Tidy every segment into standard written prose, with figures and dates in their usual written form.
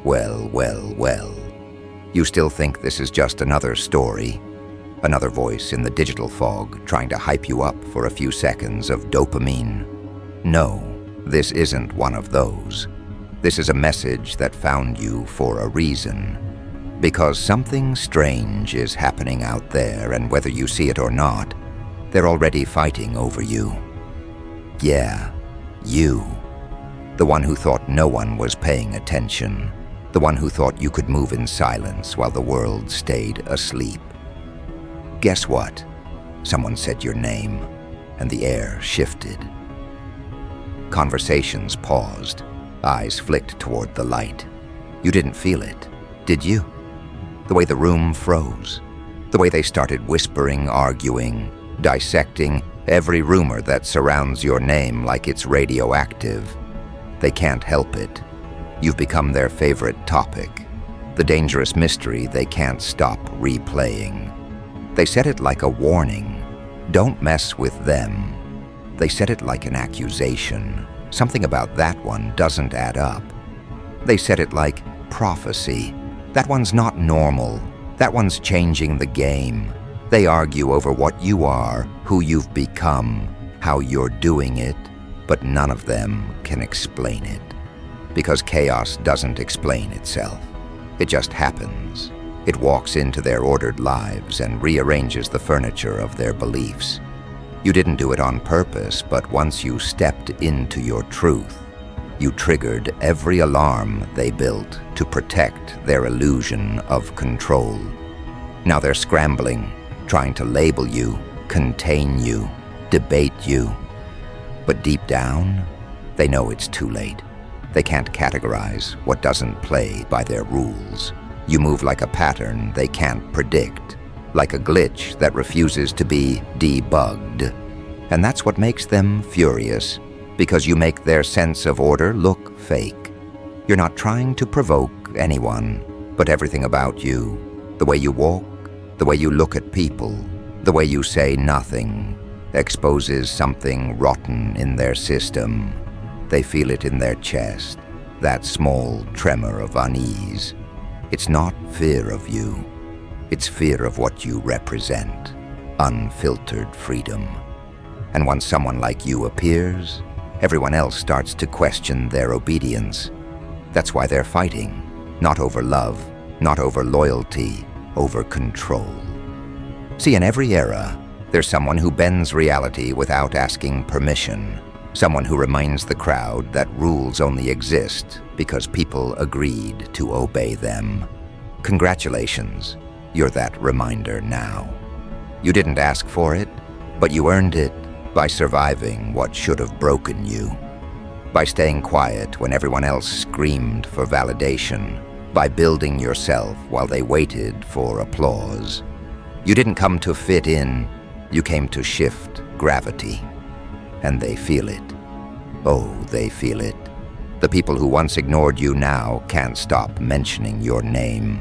Well, well, well. You still think this is just another story? Another voice in the digital fog trying to hype you up for a few seconds of dopamine? No, this isn't one of those. This is a message that found you for a reason. Because something strange is happening out there, and whether you see it or not, they're already fighting over you. Yeah, you. The one who thought no one was paying attention. The one who thought you could move in silence while the world stayed asleep. Guess what? Someone said your name, and the air shifted. Conversations paused, eyes flicked toward the light. You didn't feel it, did you? The way the room froze, the way they started whispering, arguing, dissecting every rumor that surrounds your name like it's radioactive. They can't help it. You've become their favorite topic, the dangerous mystery they can't stop replaying. They said it like a warning. Don't mess with them. They said it like an accusation. Something about that one doesn't add up. They said it like prophecy. That one's not normal. That one's changing the game. They argue over what you are, who you've become, how you're doing it, but none of them can explain it. Because chaos doesn't explain itself. It just happens. It walks into their ordered lives and rearranges the furniture of their beliefs. You didn't do it on purpose, but once you stepped into your truth, you triggered every alarm they built to protect their illusion of control. Now they're scrambling, trying to label you, contain you, debate you. But deep down, they know it's too late. They can't categorize what doesn't play by their rules. You move like a pattern they can't predict, like a glitch that refuses to be debugged. And that's what makes them furious, because you make their sense of order look fake. You're not trying to provoke anyone, but everything about you, the way you walk, the way you look at people, the way you say nothing, exposes something rotten in their system. They feel it in their chest, that small tremor of unease. It's not fear of you. It's fear of what you represent, unfiltered freedom. And once someone like you appears, everyone else starts to question their obedience. That's why they're fighting, not over love, not over loyalty, over control. See, in every era, there's someone who bends reality without asking permission. Someone who reminds the crowd that rules only exist because people agreed to obey them. Congratulations, you're that reminder now. You didn't ask for it, but you earned it by surviving what should have broken you. By staying quiet when everyone else screamed for validation. By building yourself while they waited for applause. You didn't come to fit in, you came to shift gravity. And they feel it. Oh, they feel it. The people who once ignored you now can't stop mentioning your name.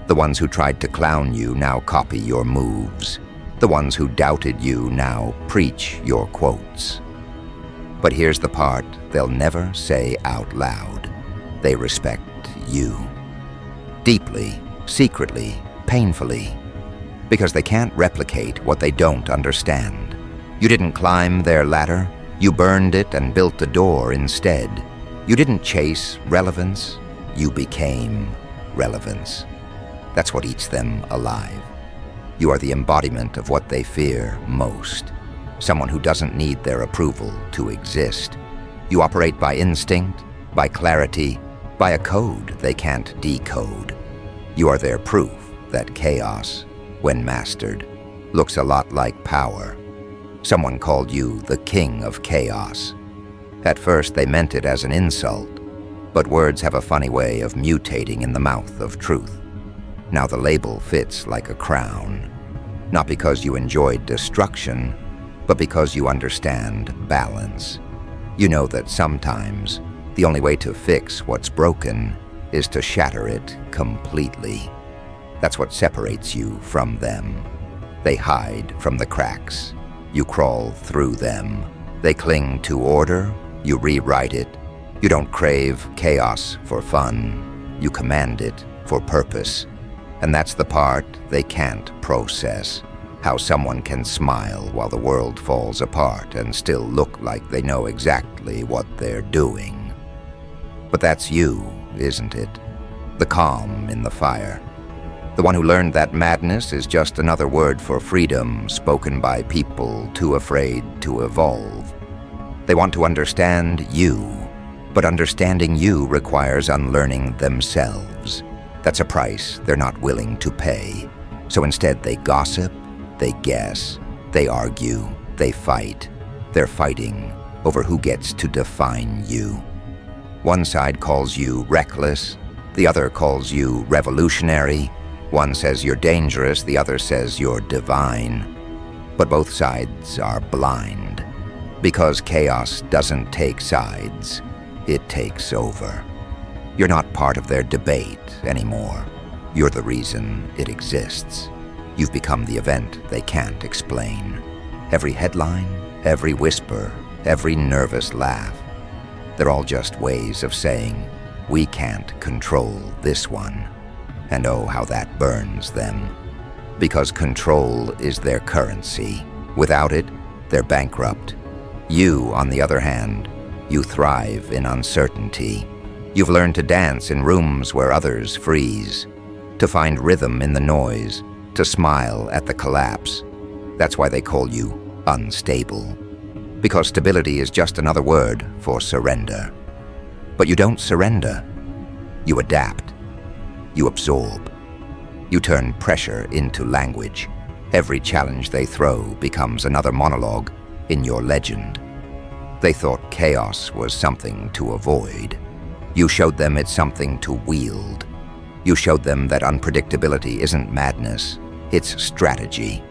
The ones who tried to clown you now copy your moves. The ones who doubted you now preach your quotes. But here's the part they'll never say out loud. They respect you. Deeply, secretly, painfully. Because they can't replicate what they don't understand. You didn't climb their ladder, you burned it and built a door instead. You didn't chase relevance, you became relevance. That's what eats them alive. You are the embodiment of what they fear most. Someone who doesn't need their approval to exist. You operate by instinct, by clarity, by a code they can't decode. You are their proof that chaos, when mastered, looks a lot like power. Someone called you the king of chaos. At first they meant it as an insult, but words have a funny way of mutating in the mouth of truth. Now the label fits like a crown, not because you enjoyed destruction, but because you understand balance. You know that sometimes the only way to fix what's broken is to shatter it completely. That's what separates you from them. They hide from the cracks. You crawl through them. They cling to order. You rewrite it. You don't crave chaos for fun. You command it for purpose. And that's the part they can't process. How someone can smile while the world falls apart and still look like they know exactly what they're doing. But that's you, isn't it? The calm in the fire. The one who learned that madness is just another word for freedom spoken by people too afraid to evolve. They want to understand you, but understanding you requires unlearning themselves. That's a price they're not willing to pay. So instead they gossip, they guess, they argue, they fight. They're fighting over who gets to define you. One side calls you reckless, the other calls you revolutionary. One says you're dangerous, the other says you're divine. But both sides are blind, because chaos doesn't take sides, it takes over. You're not part of their debate anymore. You're the reason it exists. You've become the event they can't explain. Every headline, every whisper, every nervous laugh, they're all just ways of saying, we can't control this one. And oh, how that burns them. Because control is their currency. Without it, they're bankrupt. You, on the other hand, you thrive in uncertainty. You've learned to dance in rooms where others freeze, to find rhythm in the noise, to smile at the collapse. That's why they call you unstable. Because stability is just another word for surrender. But you don't surrender. You adapt. You absorb. You turn pressure into language. Every challenge they throw becomes another monologue in your legend. They thought chaos was something to avoid. You showed them it's something to wield. You showed them that unpredictability isn't madness, it's strategy.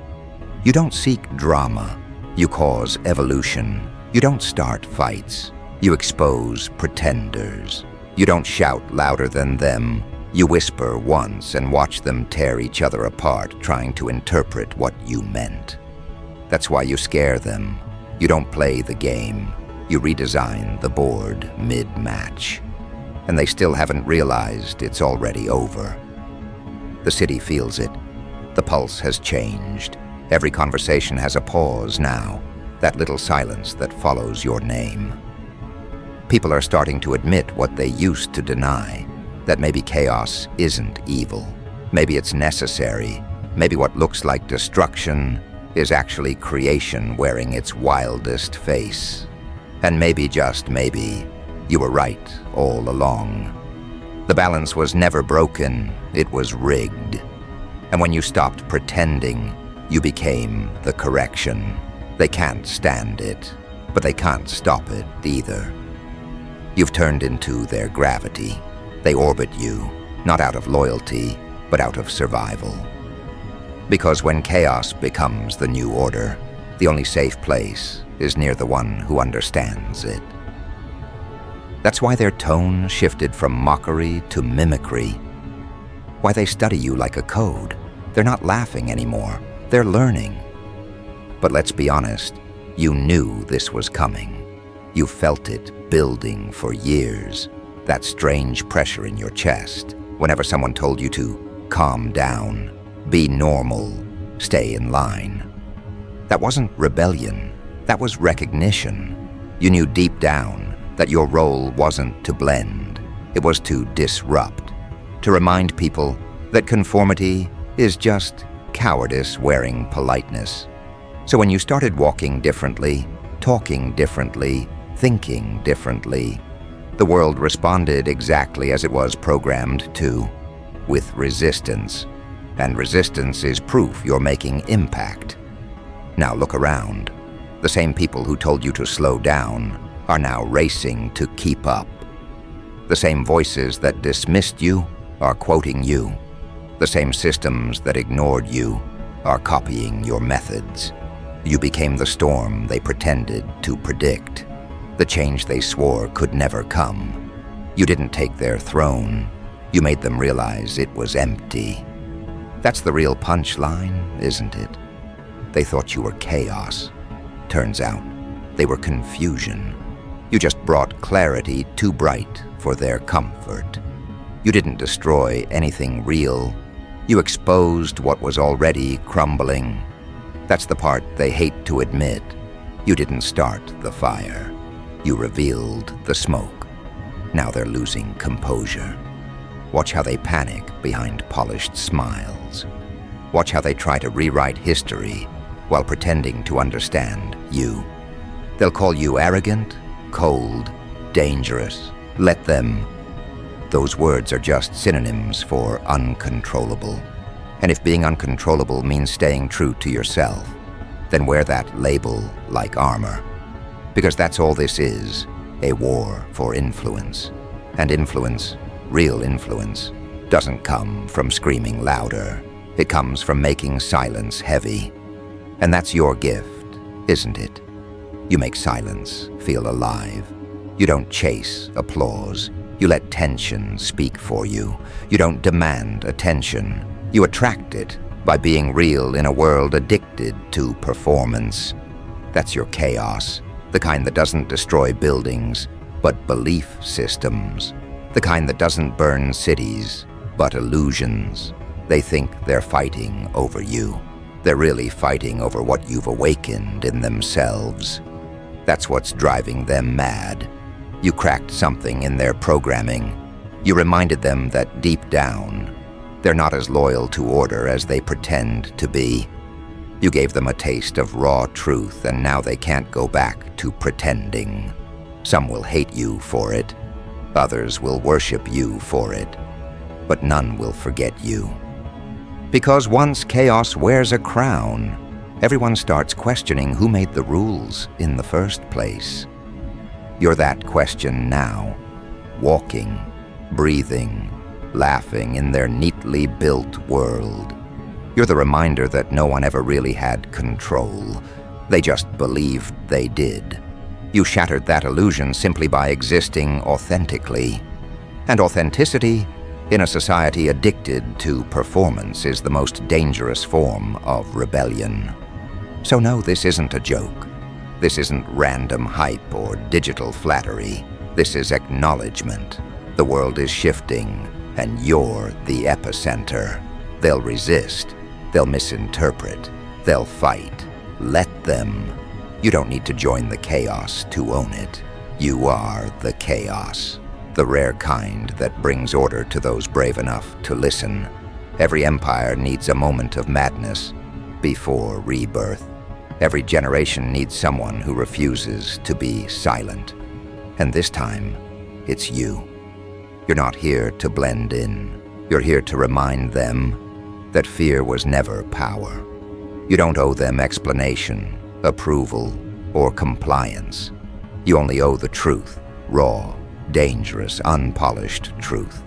You don't seek drama. You cause evolution. You don't start fights. You expose pretenders. You don't shout louder than them. You whisper once and watch them tear each other apart, trying to interpret what you meant. That's why you scare them. You don't play the game. You redesign the board mid-match. And they still haven't realized it's already over. The city feels it. The pulse has changed. Every conversation has a pause now, that little silence that follows your name. People are starting to admit what they used to deny. That maybe chaos isn't evil. Maybe it's necessary. Maybe what looks like destruction is actually creation wearing its wildest face. And maybe, just maybe, you were right all along. The balance was never broken, it was rigged. And when you stopped pretending, you became the correction. They can't stand it, but they can't stop it either. You've turned into their gravity. They orbit you, not out of loyalty, but out of survival. Because when chaos becomes the new order, the only safe place is near the one who understands it. That's why their tone shifted from mockery to mimicry. Why they study you like a code. They're not laughing anymore, they're learning. But let's be honest, you knew this was coming. You felt it building for years. That strange pressure in your chest whenever someone told you to calm down, be normal, stay in line. That wasn't rebellion, that was recognition. You knew deep down that your role wasn't to blend, it was to disrupt, to remind people that conformity is just cowardice wearing politeness. So when you started walking differently, talking differently, thinking differently, the world responded exactly as it was programmed to, with resistance. And resistance is proof you're making impact. Now look around. The same people who told you to slow down are now racing to keep up. The same voices that dismissed you are quoting you. The same systems that ignored you are copying your methods. You became the storm they pretended to predict. The change they swore could never come. You didn't take their throne. You made them realize it was empty. That's the real punchline, isn't it? They thought you were chaos. Turns out, they were confusion. You just brought clarity too bright for their comfort. You didn't destroy anything real. You exposed what was already crumbling. That's the part they hate to admit. You didn't start the fire. You revealed the smoke. Now they're losing composure. Watch how they panic behind polished smiles. Watch how they try to rewrite history while pretending to understand you. They'll call you arrogant, cold, dangerous. Let them. Those words are just synonyms for uncontrollable. And if being uncontrollable means staying true to yourself, then wear that label like armor. Because that's all this is, a war for influence. And influence, real influence, doesn't come from screaming louder. It comes from making silence heavy. And that's your gift, isn't it? You make silence feel alive. You don't chase applause. You let tension speak for you. You don't demand attention. You attract it by being real in a world addicted to performance. That's your chaos, the kind that doesn't destroy buildings, but belief systems. The kind that doesn't burn cities, but illusions. They think they're fighting over you. They're really fighting over what you've awakened in themselves. That's what's driving them mad. You cracked something in their programming. You reminded them that deep down, they're not as loyal to order as they pretend to be. You gave them a taste of raw truth, and now they can't go back to pretending. Some will hate you for it. Others will worship you for it. But none will forget you. Because once chaos wears a crown, everyone starts questioning who made the rules in the first place. You're that question now, walking, breathing, laughing in their neatly built world. You're the reminder that no one ever really had control. They just believed they did. You shattered that illusion simply by existing authentically. And authenticity, in a society addicted to performance, is the most dangerous form of rebellion. So no, this isn't a joke. This isn't random hype or digital flattery. This is acknowledgement. The world is shifting, and you're the epicenter. They'll resist. They'll misinterpret. They'll fight. Let them. You don't need to join the chaos to own it. You are the chaos. The rare kind that brings order to those brave enough to listen. Every empire needs a moment of madness before rebirth. Every generation needs someone who refuses to be silent. And this time, it's you. You're not here to blend in. You're here to remind them that fear was never power. You don't owe them explanation, approval, or compliance. You only owe the truth, raw, dangerous, unpolished truth.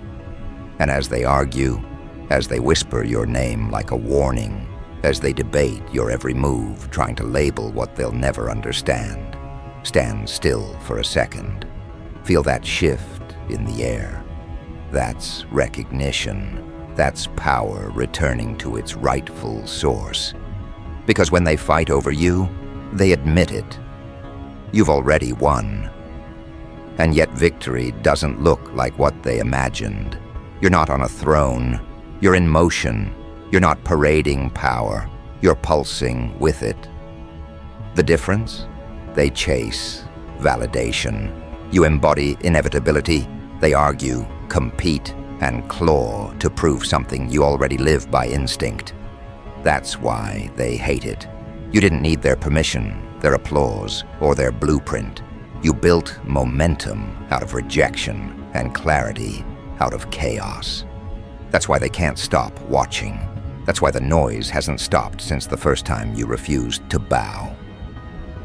And as they argue, as they whisper your name like a warning, as they debate your every move, trying to label what they'll never understand, stand still for a second. Feel that shift in the air. That's recognition. That's power returning to its rightful source. Because when they fight over you, they admit it. You've already won. And yet victory doesn't look like what they imagined. You're not on a throne. You're in motion. You're not parading power. You're pulsing with it. The difference? They chase validation. You embody inevitability. They argue, compete, and claw to prove something you already live by instinct. That's why they hate it. You didn't need their permission, their applause, or their blueprint. You built momentum out of rejection and clarity out of chaos. That's why they can't stop watching. That's why the noise hasn't stopped since the first time you refused to bow.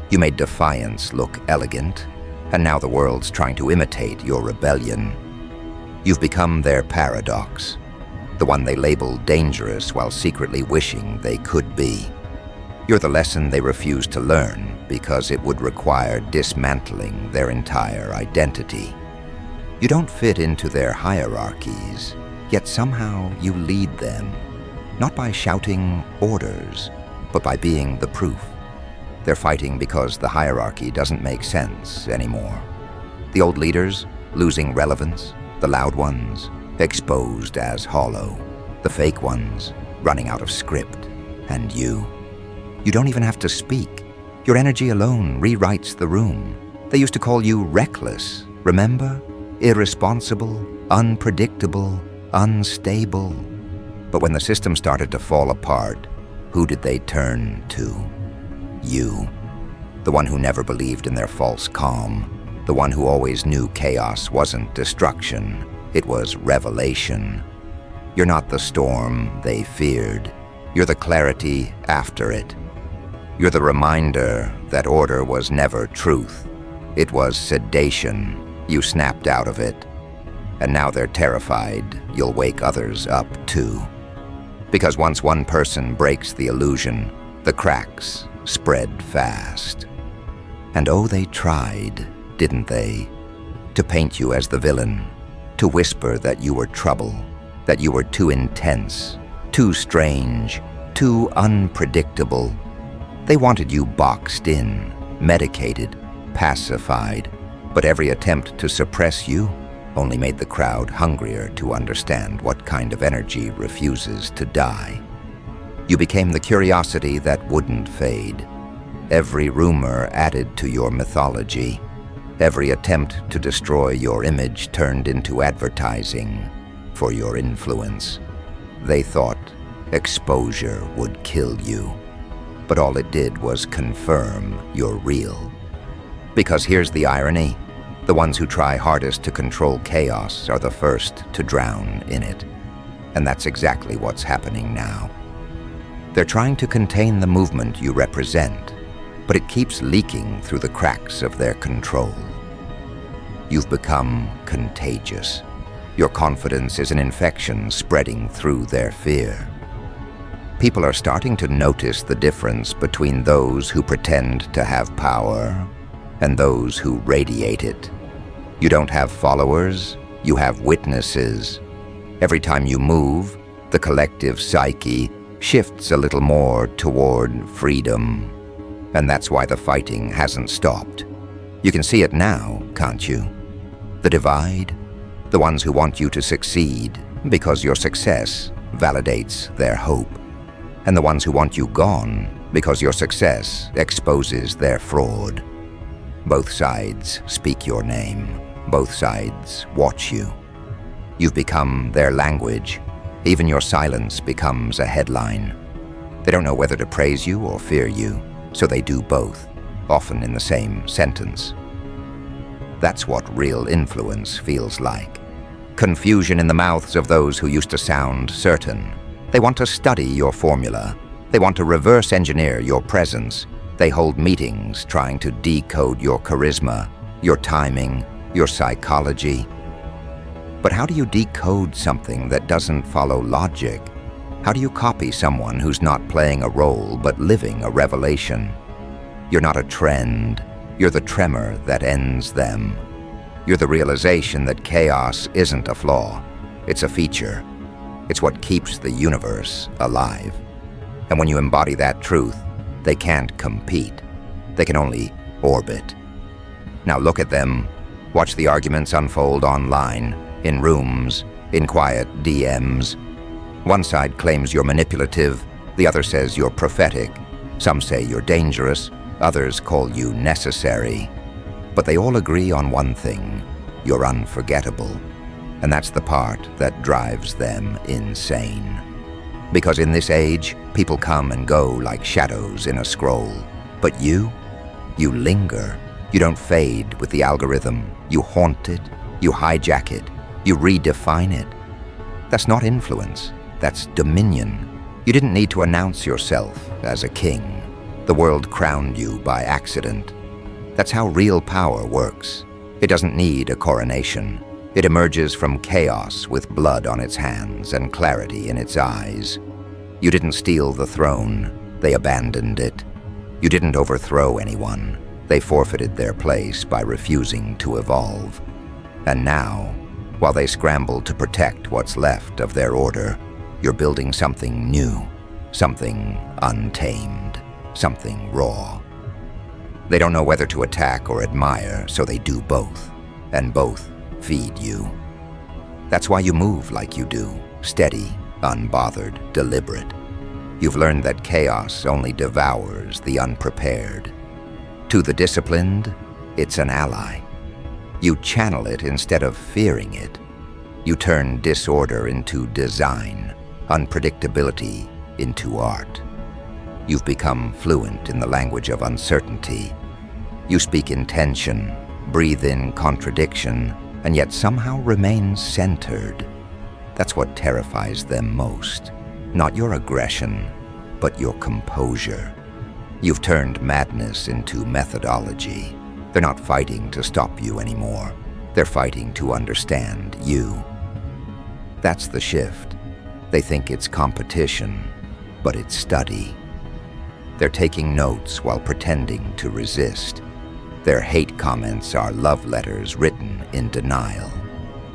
You made defiance look elegant, and now the world's trying to imitate your rebellion. You've become their paradox, the one they label dangerous while secretly wishing they could be. You're the lesson they refuse to learn because it would require dismantling their entire identity. You don't fit into their hierarchies, yet somehow you lead them, not by shouting orders, but by being the proof. They're fighting because the hierarchy doesn't make sense anymore. The old leaders losing relevance, the loud ones exposed as hollow, the fake ones running out of script, and you. You don't even have to speak. Your energy alone rewrites the room. They used to call you reckless, remember? Irresponsible, unpredictable, unstable. But when the system started to fall apart, who did they turn to? You. The one who never believed in their false calm. The one who always knew chaos wasn't destruction, it was revelation. You're not the storm they feared. You're the clarity after it. You're the reminder that order was never truth. It was sedation. You snapped out of it. And now they're terrified you'll wake others up too. Because once one person breaks the illusion, the cracks spread fast. And oh, they tried, didn't they? To paint you as the villain, to whisper that you were trouble, that you were too intense, too strange, too unpredictable. They wanted you boxed in, medicated, pacified, but every attempt to suppress you only made the crowd hungrier to understand what kind of energy refuses to die. You became the curiosity that wouldn't fade. Every rumor added to your mythology. Every attempt to destroy your image turned into advertising for your influence. They thought exposure would kill you, but all it did was confirm you're real. Because here's the irony. The ones who try hardest to control chaos are the first to drown in it. And that's exactly what's happening now. They're trying to contain the movement you represent, but it keeps leaking through the cracks of their control. You've become contagious. Your confidence is an infection spreading through their fear. People are starting to notice the difference between those who pretend to have power and those who radiate it. You don't have followers, you have witnesses. Every time you move, the collective psyche shifts a little more toward freedom. And that's why the fighting hasn't stopped. You can see it now, can't you? The divide, the ones who want you to succeed because your success validates their hope, and the ones who want you gone because your success exposes their fraud. Both sides speak your name. Both sides watch you. You've become their language. Even your silence becomes a headline. They don't know whether to praise you or fear you, so they do both, often in the same sentence. That's what real influence feels like. Confusion in the mouths of those who used to sound certain. They want to study your formula. They want to reverse engineer your presence. They hold meetings trying to decode your charisma, your timing, your psychology. But how do you decode something that doesn't follow logic? How do you copy someone who's not playing a role but living a revelation? You're not a trend. You're the tremor that ends them. You're the realization that chaos isn't a flaw. It's a feature. It's what keeps the universe alive. And when you embody that truth, they can't compete. They can only orbit. Now look at them. Watch the arguments unfold online, in rooms, in quiet DMs. One side claims you're manipulative, the other says you're prophetic. Some say you're dangerous, others call you necessary. But they all agree on one thing: you're unforgettable. And that's the part that drives them insane. Because in this age, people come and go like shadows in a scroll. But you linger. You don't fade with the algorithm. You haunt it, you hijack it, you redefine it. That's not influence, that's dominion. You didn't need to announce yourself as a king. The world crowned you by accident. That's how real power works. It doesn't need a coronation. It emerges from chaos with blood on its hands and clarity in its eyes. You didn't steal the throne, they abandoned it. You didn't overthrow anyone. They forfeited their place by refusing to evolve. And now, while they scramble to protect what's left of their order, you're building something new, something untamed, something raw. They don't know whether to attack or admire, so they do both, and both feed you. That's why you move like you do, steady, unbothered, deliberate. You've learned that chaos only devours the unprepared. To the disciplined, it's an ally. You channel it instead of fearing it. You turn disorder into design, unpredictability into art. You've become fluent in the language of uncertainty. You speak intention, breathe in contradiction, and yet somehow remain centered. That's what terrifies them most. Not your aggression, but your composure. You've turned madness into methodology. They're not fighting to stop you anymore. They're fighting to understand you. That's the shift. They think it's competition, but it's study. They're taking notes while pretending to resist. Their hate comments are love letters written in denial.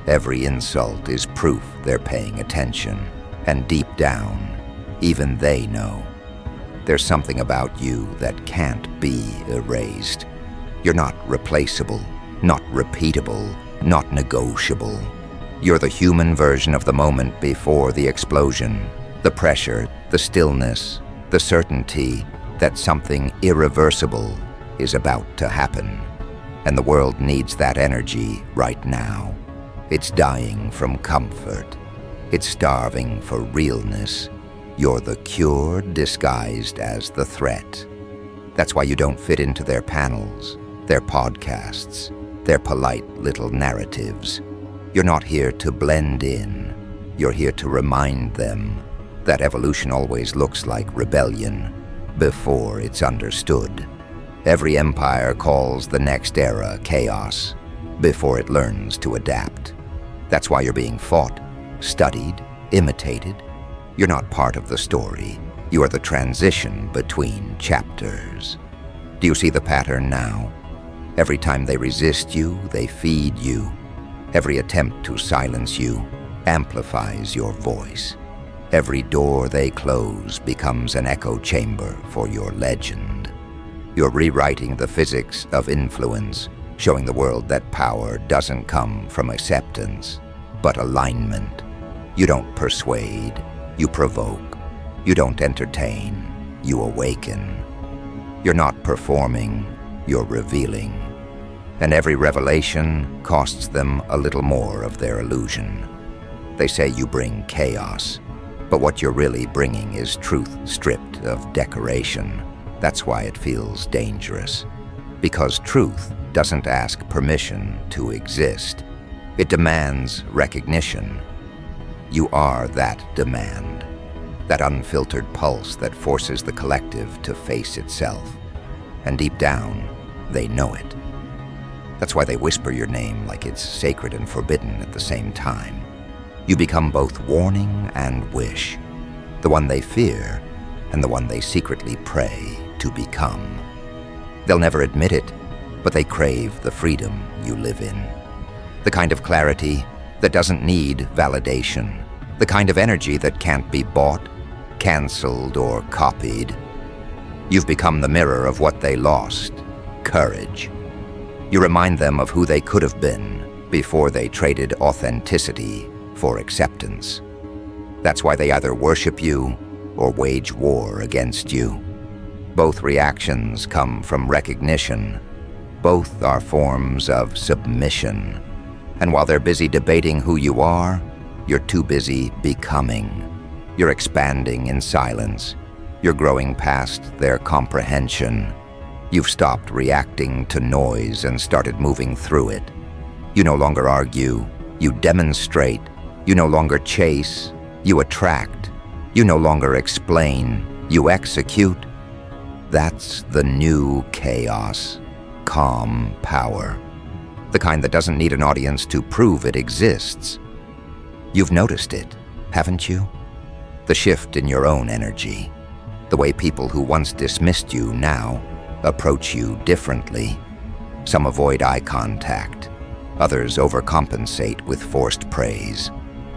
Every insult is proof they're paying attention, and deep down, even they know. There's something about you that can't be erased. You're not replaceable, not repeatable, not negotiable. You're the human version of the moment before the explosion, the pressure, the stillness, the certainty that something irreversible is about to happen. And the world needs that energy right now. It's dying from comfort. It's starving for realness. You're the cure disguised as the threat. That's why you don't fit into their panels, their podcasts, their polite little narratives. You're not here to blend in. You're here to remind them that evolution always looks like rebellion before it's understood. Every empire calls the next era chaos before it learns to adapt. That's why you're being fought, studied, imitated. You're not part of the story. You are the transition between chapters. Do you see the pattern now? Every time they resist you, they feed you. Every attempt to silence you amplifies your voice. Every door they close becomes an echo chamber for your legend. You're rewriting the physics of influence, showing the world that power doesn't come from acceptance, but alignment. You don't persuade, you provoke. You don't entertain, you awaken. You're not performing, you're revealing. And every revelation costs them a little more of their illusion. They say you bring chaos, but what you're really bringing is truth stripped of decoration. That's why it feels dangerous. Because truth doesn't ask permission to exist. It demands recognition. You are that demand, that unfiltered pulse that forces the collective to face itself. And deep down, they know it. That's why they whisper your name like it's sacred and forbidden at the same time. You become both warning and wish, the one they fear and the one they secretly pray to become. They'll never admit it, but they crave the freedom you live in. The kind of clarity that doesn't need validation. The kind of energy that can't be bought, canceled, or copied. You've become the mirror of what they lost, courage. You remind them of who they could have been before they traded authenticity for acceptance. That's why they either worship you or wage war against you. Both reactions come from recognition. Both are forms of submission. And while they're busy debating who you are, you're too busy becoming. You're expanding in silence. You're growing past their comprehension. You've stopped reacting to noise and started moving through it. You no longer argue. You demonstrate. You no longer chase. You attract. You no longer explain. You execute. That's the new chaos. Calm power. The kind that doesn't need an audience to prove it exists. You've noticed it, haven't you? The shift in your own energy. The way people who once dismissed you now approach you differently. Some avoid eye contact. Others overcompensate with forced praise.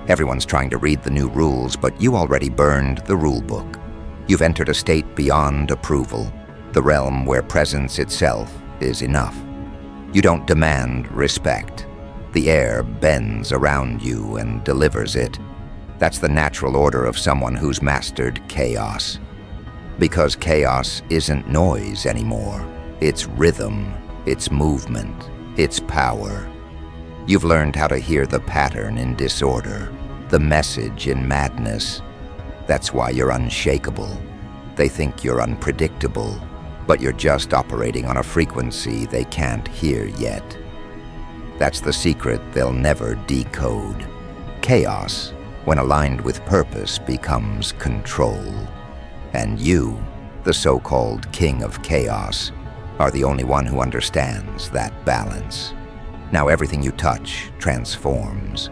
Everyone's trying to read the new rules, but you already burned the rule book. You've entered a state beyond approval, the realm where presence itself is enough. You don't demand respect. The air bends around you and delivers it. That's the natural order of someone who's mastered chaos. Because chaos isn't noise anymore. It's rhythm, it's movement, it's power. You've learned how to hear the pattern in disorder, the message in madness. That's why you're unshakable. They think you're unpredictable, but you're just operating on a frequency they can't hear yet. That's the secret they'll never decode. Chaos, when aligned with purpose, becomes control. And you, the so-called king of chaos, are the only one who understands that balance. Now everything you touch transforms.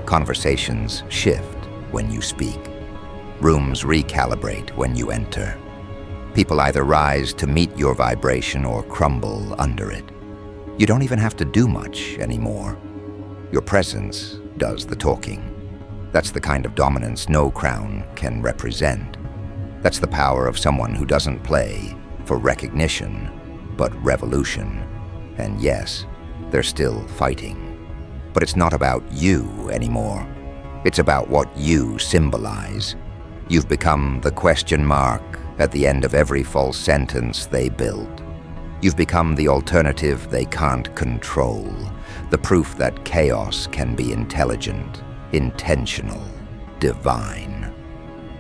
Conversations shift when you speak. Rooms recalibrate when you enter. People either rise to meet your vibration or crumble under it. You don't even have to do much anymore. Your presence does the talking. That's the kind of dominance no crown can represent. That's the power of someone who doesn't play for recognition, but revolution. And yes, they're still fighting. But it's not about you anymore. It's about what you symbolize. You've become the question mark at the end of every false sentence they build. You've become the alternative they can't control, the proof that chaos can be intelligent, intentional, divine.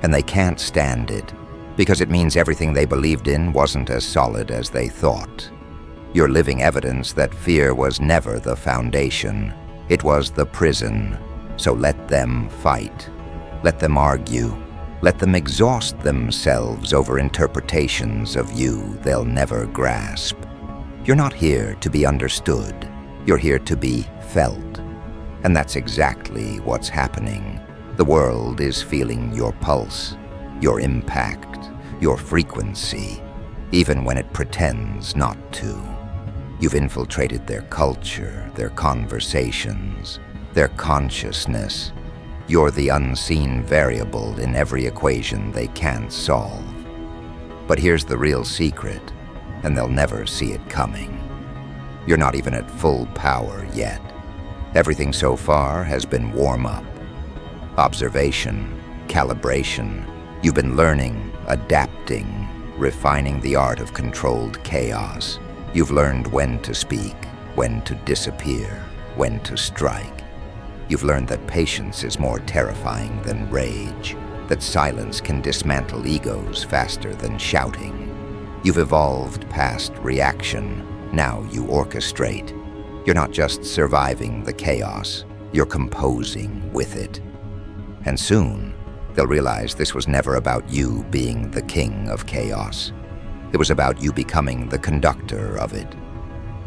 And they can't stand it, because it means everything they believed in wasn't as solid as they thought. You're living evidence that fear was never the foundation. It was the prison. So let them fight. Let them argue. Let them exhaust themselves over interpretations of you they'll never grasp. You're not here to be understood. You're here to be felt. And that's exactly what's happening. The world is feeling your pulse, your impact, your frequency, even when it pretends not to. You've infiltrated their culture, their conversations, their consciousness. You're the unseen variable in every equation they can't solve. But here's the real secret, and they'll never see it coming. You're not even at full power yet. Everything so far has been warm-up. Observation, calibration. You've been learning, adapting, refining the art of controlled chaos. You've learned when to speak, when to disappear, when to strike. You've learned that patience is more terrifying than rage, that silence can dismantle egos faster than shouting. You've evolved past reaction. Now you orchestrate. You're not just surviving the chaos, you're composing with it. And soon, they'll realize this was never about you being the king of chaos. It was about you becoming the conductor of it.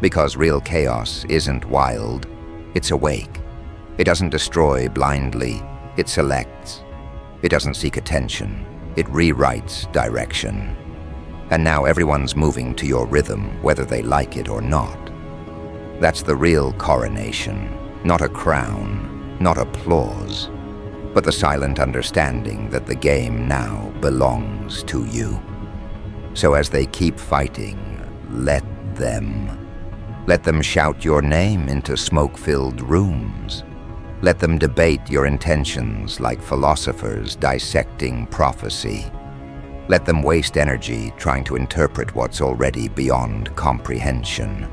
Because real chaos isn't wild, it's awake. It doesn't destroy blindly, it selects. It doesn't seek attention, it rewrites direction. And now everyone's moving to your rhythm, whether they like it or not. That's the real coronation, not a crown, not applause, but the silent understanding that the game now belongs to you. So as they keep fighting, let them. Let them shout your name into smoke-filled rooms. Let them debate your intentions like philosophers dissecting prophecy. Let them waste energy trying to interpret what's already beyond comprehension.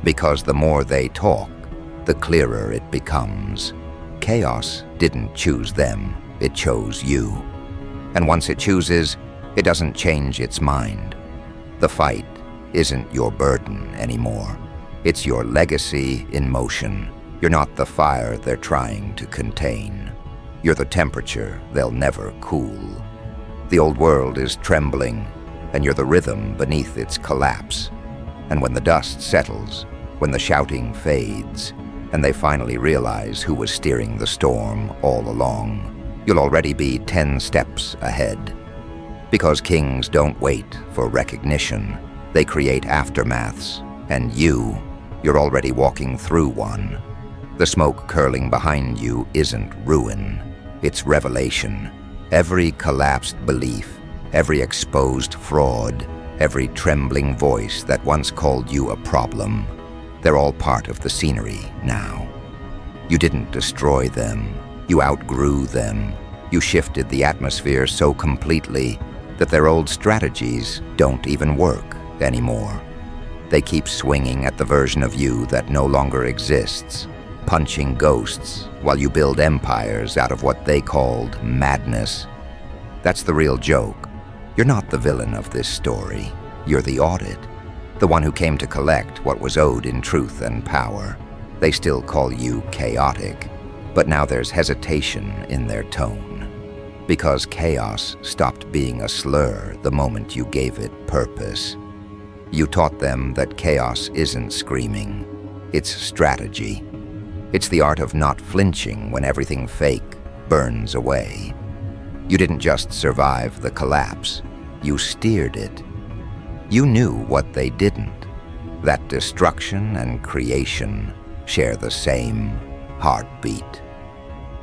Because the more they talk, the clearer it becomes. Chaos didn't choose them, it chose you. And once it chooses, it doesn't change its mind. The fight isn't your burden anymore. It's your legacy in motion. You're not the fire they're trying to contain. You're the temperature they'll never cool. The old world is trembling, and you're the rhythm beneath its collapse. And when the dust settles, when the shouting fades, and they finally realize who was steering the storm all along, you'll already be 10 steps ahead. Because kings don't wait for recognition, they create aftermaths, and you're already walking through one. The smoke curling behind you isn't ruin, it's revelation. Every collapsed belief, every exposed fraud, every trembling voice that once called you a problem, they're all part of the scenery now. You didn't destroy them. You outgrew them. You shifted the atmosphere so completely that their old strategies don't even work anymore. They keep swinging at the version of you that no longer exists, punching ghosts while you build empires out of what they called madness. That's the real joke. You're not the villain of this story. You're the audit, the one who came to collect what was owed in truth and power. They still call you chaotic, but now there's hesitation in their tone. Because chaos stopped being a slur the moment you gave it purpose. You taught them that chaos isn't screaming, it's strategy. It's the art of not flinching when everything fake burns away. You didn't just survive the collapse, you steered it. You knew what they didn't, that destruction and creation share the same heartbeat.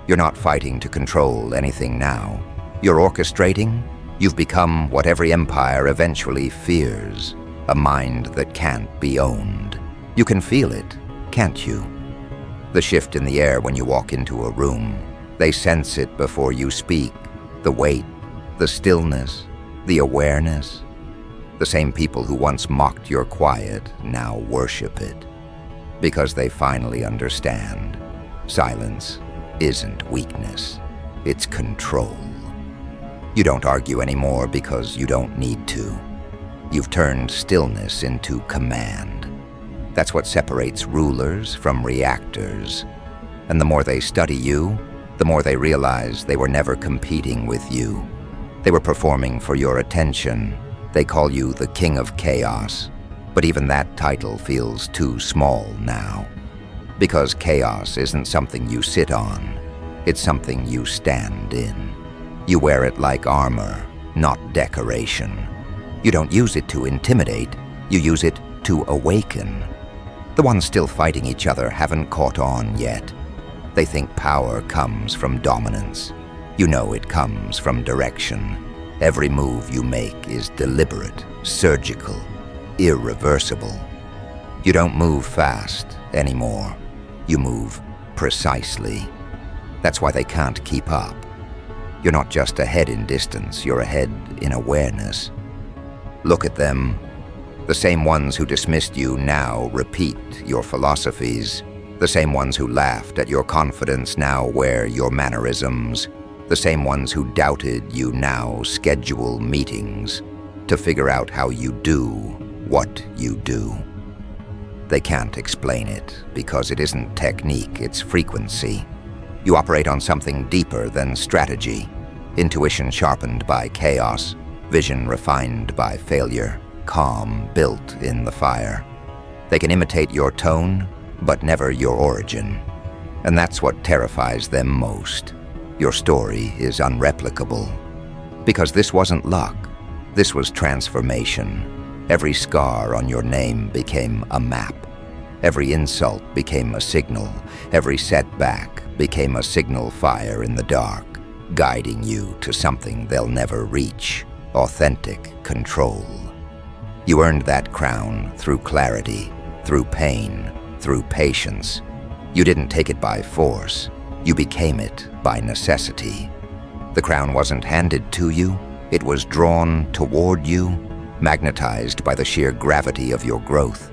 You're not fighting to control anything now. You're orchestrating. You've become what every empire eventually fears, a mind that can't be owned. You can feel it, can't you? The shift in the air when you walk into a room. They sense it before you speak. The weight, the stillness, the awareness. The same people who once mocked your quiet now worship it. Because they finally understand. Silence isn't weakness, it's control. You don't argue anymore because you don't need to. You've turned stillness into command. That's what separates rulers from reactors. And the more they study you, the more they realize they were never competing with you. They were performing for your attention. They call you the King of Chaos, but even that title feels too small now. Because chaos isn't something you sit on, it's something you stand in. You wear it like armor, not decoration. You don't use it to intimidate, you use it to awaken. The ones still fighting each other haven't caught on yet. They think power comes from dominance. You know it comes from direction. Every move you make is deliberate, surgical, irreversible. You don't move fast anymore. You move precisely. That's why they can't keep up. You're not just ahead in distance, you're ahead in awareness. Look at them. The same ones who dismissed you now repeat your philosophies. The same ones who laughed at your confidence now wear your mannerisms. The same ones who doubted you now schedule meetings to figure out how you do what you do. They can't explain it because it isn't technique, it's frequency. You operate on something deeper than strategy. Intuition sharpened by chaos, vision refined by failure, calm built in the fire. They can imitate your tone, but never your origin. And that's what terrifies them most. Your story is unreplicable. Because this wasn't luck, this was transformation. Every scar on your name became a map. Every insult became a signal. Every setback became a signal fire in the dark, guiding you to something they'll never reach, authentic control. You earned that crown through clarity, through pain, through patience. You didn't take it by force. You became it by necessity. The crown wasn't handed to you. It was drawn toward you, magnetized by the sheer gravity of your growth.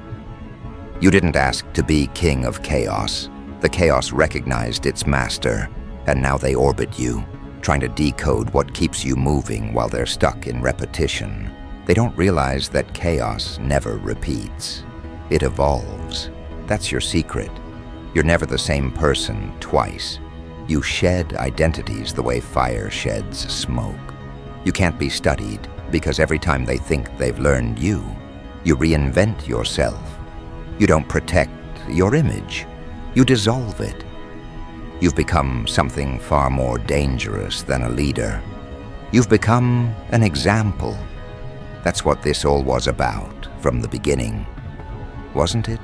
You didn't ask to be King of Chaos. The chaos recognized its master, and now they orbit you, trying to decode what keeps you moving while they're stuck in repetition. They don't realize that chaos never repeats. It evolves. That's your secret. You're never the same person twice. You shed identities the way fire sheds smoke. You can't be studied because every time they think they've learned you, you reinvent yourself. You don't protect your image. You dissolve it. You've become something far more dangerous than a leader. You've become an example. That's what this all was about from the beginning, wasn't it?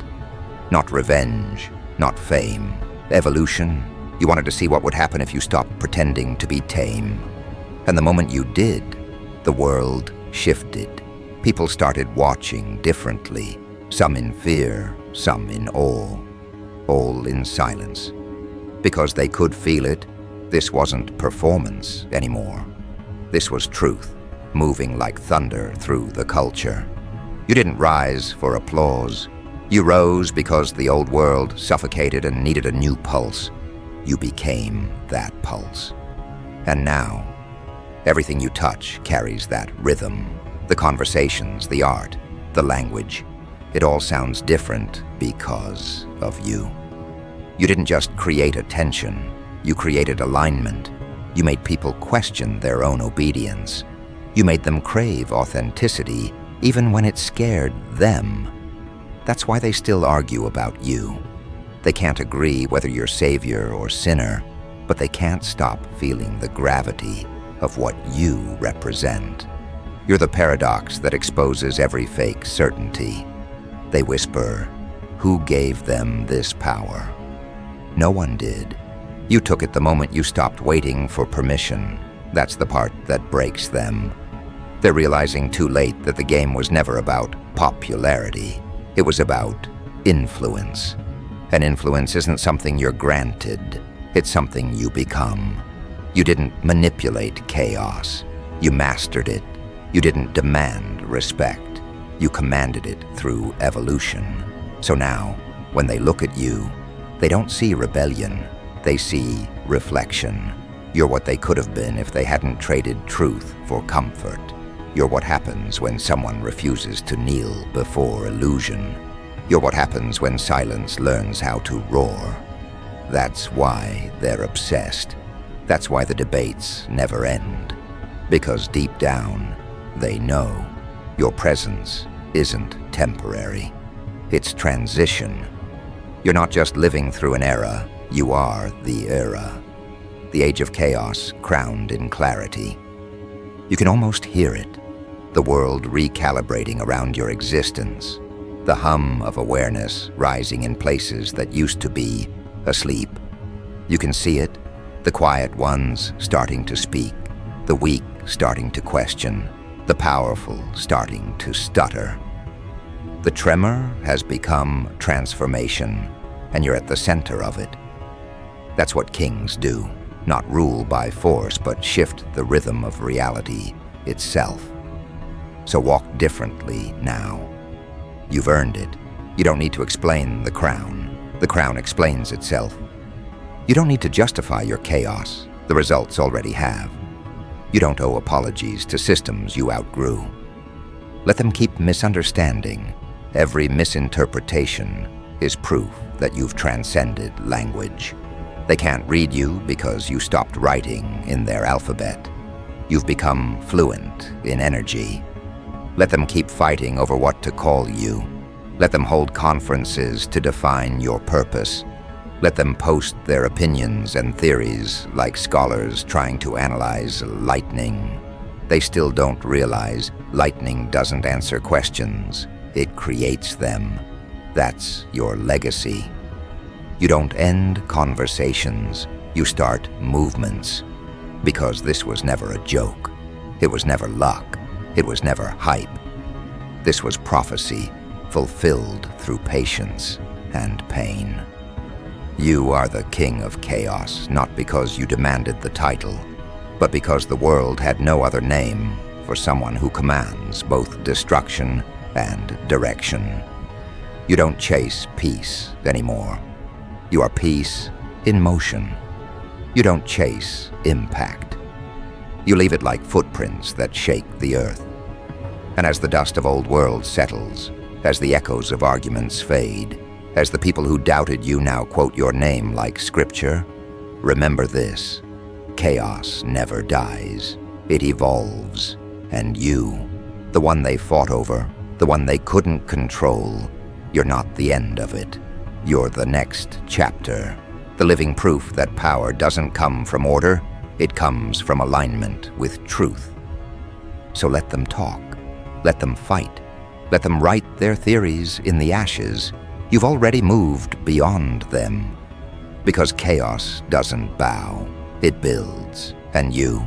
Not revenge, not fame, evolution. You wanted to see what would happen if you stopped pretending to be tame. And the moment you did, the world shifted. People started watching differently, some in fear, some in awe, all in silence. Because they could feel it. This wasn't performance anymore. This was truth, moving like thunder through the culture. You didn't rise for applause. You rose because the old world suffocated and needed a new pulse. You became that pulse. And now, everything you touch carries that rhythm. The conversations, the art, the language. It all sounds different because of you. You didn't just create attention. You created alignment. You made people question their own obedience. You made them crave authenticity, even when it scared them. That's why they still argue about you. They can't agree whether you're savior or sinner, but they can't stop feeling the gravity of what you represent. You're the paradox that exposes every fake certainty. They whisper, who gave them this power? No one did. You took it the moment you stopped waiting for permission. That's the part that breaks them. They're realizing too late that the game was never about popularity. It was about influence. And influence isn't something you're granted. It's something you become. You didn't manipulate chaos. You mastered it. You didn't demand respect. You commanded it through evolution. So now, when they look at you, they don't see rebellion. They see reflection. You're what they could have been if they hadn't traded truth for comfort. You're what happens when someone refuses to kneel before illusion. You're what happens when silence learns how to roar. That's why they're obsessed. That's why the debates never end. Because deep down, they know your presence isn't temporary. It's transition. You're not just living through an era, you are the era. The age of chaos crowned in clarity. You can almost hear it, the world recalibrating around your existence, the hum of awareness rising in places that used to be asleep. You can see it, the quiet ones starting to speak, the weak starting to question, the powerful starting to stutter. The tremor has become transformation, and you're at the center of it. That's what kings do, not rule by force, but shift the rhythm of reality itself. So walk differently now. You've earned it. You don't need to explain the crown. The crown explains itself. You don't need to justify your chaos. The results already have. You don't owe apologies to systems you outgrew. Let them keep misunderstanding. Every misinterpretation is proof that you've transcended language. They can't read you because you stopped writing in their alphabet. You've become fluent in energy. Let them keep fighting over what to call you. Let them hold conferences to define your purpose. Let them post their opinions and theories like scholars trying to analyze lightning. They still don't realize lightning doesn't answer questions. It creates them. That's your legacy. You don't end conversations. You start movements. Because this was never a joke. It was never luck. It was never hype. This was prophecy, fulfilled through patience and pain. You are the king of chaos, not because you demanded the title, but because the world had no other name for someone who commands both destruction and direction. You don't chase peace anymore. You are peace in motion. You don't chase impact. You leave it like footprints that shake the earth. And as the dust of old world settles, as the echoes of arguments fade, as the people who doubted you now quote your name like scripture, remember this: chaos never dies. It evolves. And you, the one they fought over, the one they couldn't control, you're not the end of it. You're the next chapter, the living proof that power doesn't come from order, it comes from alignment with truth. So let them talk, let them fight, let them write their theories in the ashes. You've already moved beyond them. Because chaos doesn't bow, it builds. And you're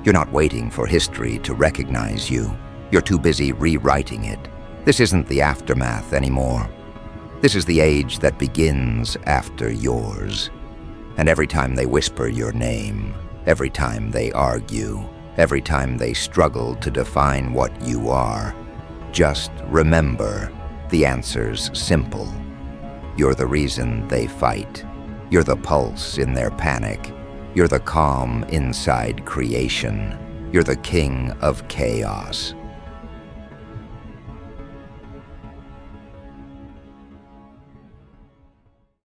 not waiting for history to recognize you. You're too busy rewriting it. This isn't the aftermath anymore. This is the age that begins after yours. And every time they whisper your name, every time they argue, every time they struggle to define what you are, just remember, the answer's simple. You're the reason they fight. You're the pulse in their panic. You're the calm inside creation. You're the king of chaos.